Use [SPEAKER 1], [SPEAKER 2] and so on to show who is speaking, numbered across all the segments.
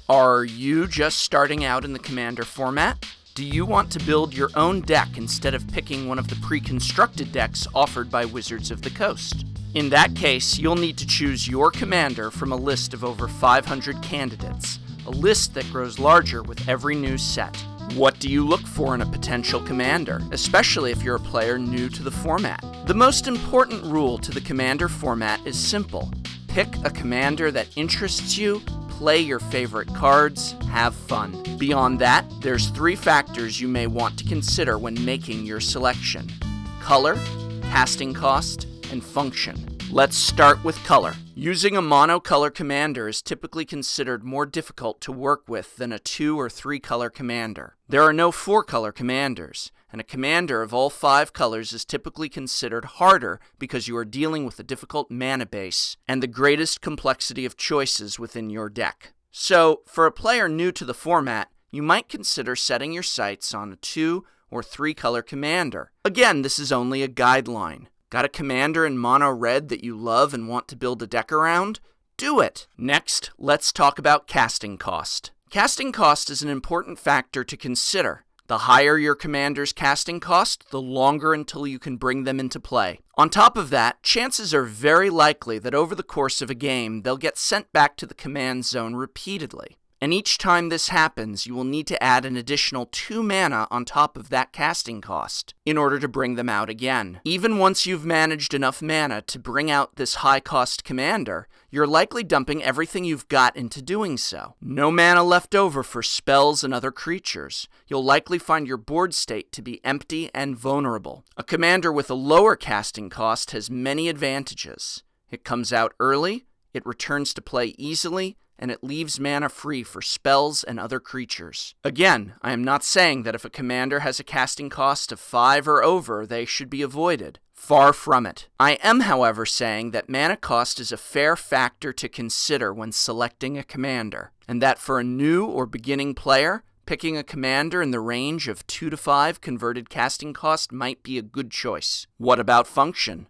[SPEAKER 1] Are you just starting out in the Commander format? Do you want to build your own deck instead of picking one of the pre-constructed decks offered by Wizards of the Coast? In that case, you'll need to choose your Commander from a list of over 500 candidates, a list that grows larger with every new set. What do you look for in a potential Commander, especially if you're a player new to the format? The most important rule to the Commander format is simple. Pick a Commander that interests you, play your favorite cards, have fun. Beyond that, there's 3 factors you may want to consider when making your selection: color, casting cost, and function. Let's start with color. Using a monocolor commander is typically considered more difficult to work with than a 2 or 3 color commander. There are no 4 color commanders, and a commander of all 5 colors is typically considered harder because you are dealing with a difficult mana base and the greatest complexity of choices within your deck. So, for a player new to the format, you might consider setting your sights on a 2 or 3 color commander. Again, this is only a guideline. Got a commander in mono red that you love and want to build a deck around? Do it! Next, let's talk about casting cost. Casting cost is an important factor to consider. The higher your commander's casting cost, the longer until you can bring them into play. On top of that, chances are very likely that over the course of a game, they'll get sent back to the command zone repeatedly. And each time this happens, you will need to add an additional 2 mana on top of that casting cost in order to bring them out again. Even once you've managed enough mana to bring out this high-cost commander, you're likely dumping everything you've got into doing so. No mana left over for spells and other creatures. You'll likely find your board state to be empty and vulnerable. A commander with a lower casting cost has many advantages. It comes out early, it returns to play easily, and it leaves mana free for spells and other creatures. Again, I am not saying that if a commander has a casting cost of 5 or over, they should be avoided. Far from it. I am, however, saying that mana cost is a fair factor to consider when selecting a commander, and that for a new or beginning player, picking a commander in the range of 2 to 5 converted casting cost might be a good choice. What about function?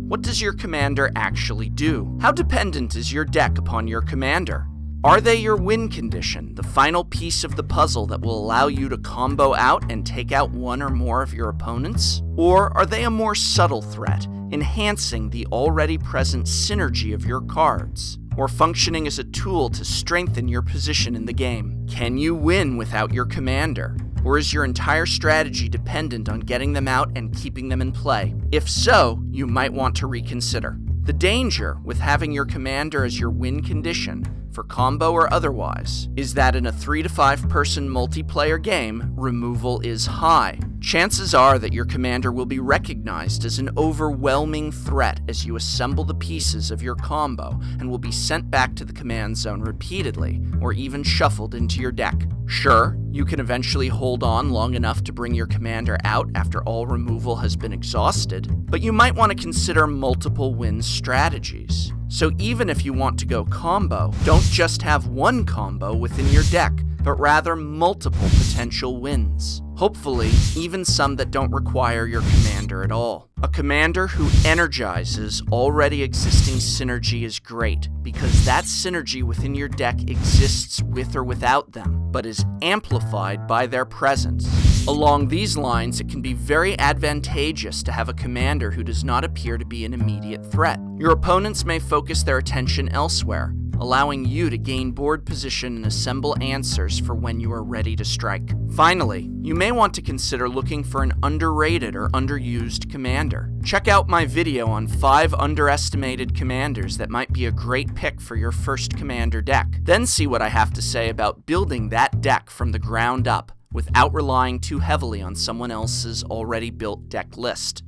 [SPEAKER 1] What does your commander actually do? How dependent is your deck upon your commander? Are they your win condition, the final piece of the puzzle that will allow you to combo out and take out one or more of your opponents? Or are they a more subtle threat, enhancing the already present synergy of your cards? Or functioning as a tool to strengthen your position in the game? Can you win without your commander? Or is your entire strategy dependent on getting them out and keeping them in play? If so, you might want to reconsider. The danger with having your commander as your win condition, for combo or otherwise, is that in a 3 to 5 person multiplayer game, removal is high. Chances are that your commander will be recognized as an overwhelming threat as you assemble the pieces of your combo and will be sent back to the command zone repeatedly, or even shuffled into your deck. Sure, you can eventually hold on long enough to bring your commander out after all removal has been exhausted, but you might want to consider multiple win strategies. So even if you want to go combo, don't just have one combo within your deck, but rather multiple potential wins. Hopefully, even some that don't require your commander at all. A commander who energizes already existing synergy is great, because that synergy within your deck exists with or without them, but is amplified by their presence. Along these lines, it can be very advantageous to have a commander who does not appear to be an immediate threat. Your opponents may focus their attention elsewhere, allowing you to gain board position and assemble answers for when you are ready to strike. Finally, you may want to consider looking for an underrated or underused commander. Check out my video on 5 underestimated commanders that might be a great pick for your first commander deck. Then see what I have to say about building that deck from the ground up, without relying too heavily on someone else's already built deck list.